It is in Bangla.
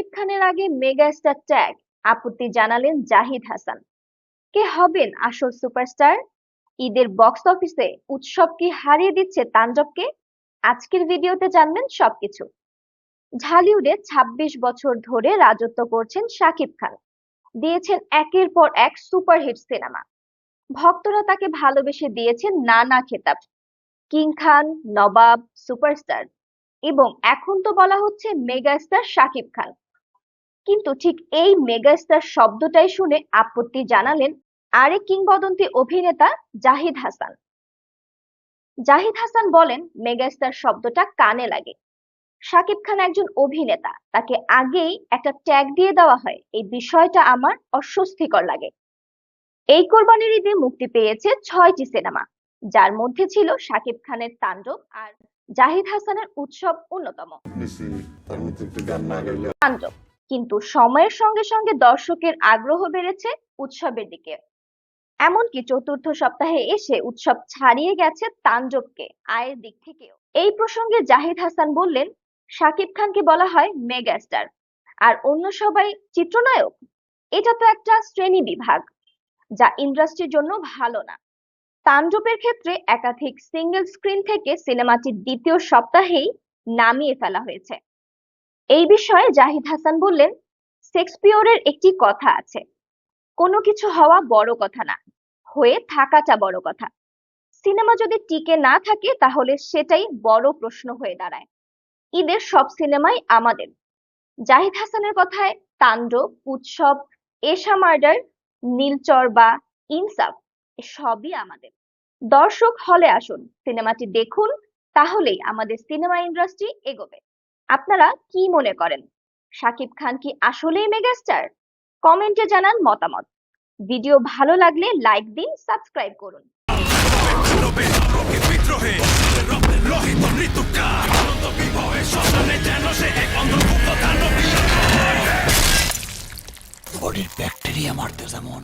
শাকিব খানের আগে মেগাস্টার ট্যাগ, আপত্তি জানালেন জাহিদ হাসান। কে হবেন আসল সুপারস্টার? ঈদের বক্স অফিসে উৎসব কি হারিয়ে দিচ্ছে তাণ্ডবকে? আজকের ভিডিওতে জানবেন সবকিছু। ঢালিউডে ২৬ বছর ধরে রাজত্ব করছেন শাকিব খান, দিয়েছেন একের পর এক সুপারহিট সিনেমা। ভক্তরা তাকে ভালোবেসে দিয়েছেন নানা খেতাব, কিং খান, নবাব, সুপারস্টার, এবং এখন তো বলা হচ্ছে মেগাস্টার শাকিব খান। কিন্তু ঠিক এই মেগাস্টার শব্দটাই শুনে আপত্তি জানালেন আরেক কিংবদন্তি অভিনেতা জাহিদ হাসান। জাহিদ হাসান বলেন, মেগাস্টার শব্দটা কানে লাগে। শাকিব খান একজন অভিনেতা, তাকে আগেই একটা ট্যাগ দিয়ে দেওয়া হয়, এই বিষয়টা আমার অস্বস্তিকর লাগে। এই কোরবানির ঈদে মুক্তি পেয়েছে ৬টি সিনেমা, যার মধ্যে ছিল শাকিব খানের তাণ্ডব আর জাহিদ হাসানের উৎসব অন্যতম। তাণ্ডব, কিন্তু সময়ের সঙ্গে সঙ্গে দর্শকের আগ্রহ বেড়েছে উৎসবের দিকে। এমনকি চতুর্থ সপ্তাহে এসে উৎসব ছাড়িয়ে গেছে তাণ্ডবকে আয়ের দিক থেকেও। এই প্রসঙ্গে জাহিদ হাসান বললেন, শাকিব খানকে বলা হয় মেগাস্টার আর অন্য সবাই চিত্রনায়ক। এটা তো একটা শ্রেণী বিভাগ, যা ইন্ডাস্ট্রির জন্য ভালো না। তাণ্ডবের ক্ষেত্রে একাধিক সিঙ্গেল স্ক্রিন থেকে সিনেমাটি দ্বিতীয় সপ্তাহেই নামিয়ে ফেলা হয়েছে। এই বিষয়ে জাহিদ হাসান বললেন, শেক্সপিয়রের একটি কথা আছে, কোনো কিছু হওয়া বড় কথা না, হয়ে থাকাটা বড় কথা। সিনেমা যদি টিকে না থাকে তাহলে সেটাই বড় প্রশ্ন হয়ে দাঁড়ায়। ঈদের সব সিনেমাই আমাদের। জাহিদ হাসানের কথায় তাণ্ডব, উৎসব, এশা মার্ডার, নীলচর বা ইনসাফ সবই আমাদের। দর্শক হলে আসুন, সিনেমাটি দেখুন, তাহলেই আমাদের সিনেমা ইন্ডাস্ট্রি এগোবে। আপনারা কি মনে করেন, শাকিব খান কি আসলেই মেগাস্টার? কমেন্টে জানান মতামত। ভিডিও ভালো লাগলে লাইক দিন, সাবস্ক্রাইব করুন। বডির ব্যাকটেরিয়া মারতে যেমন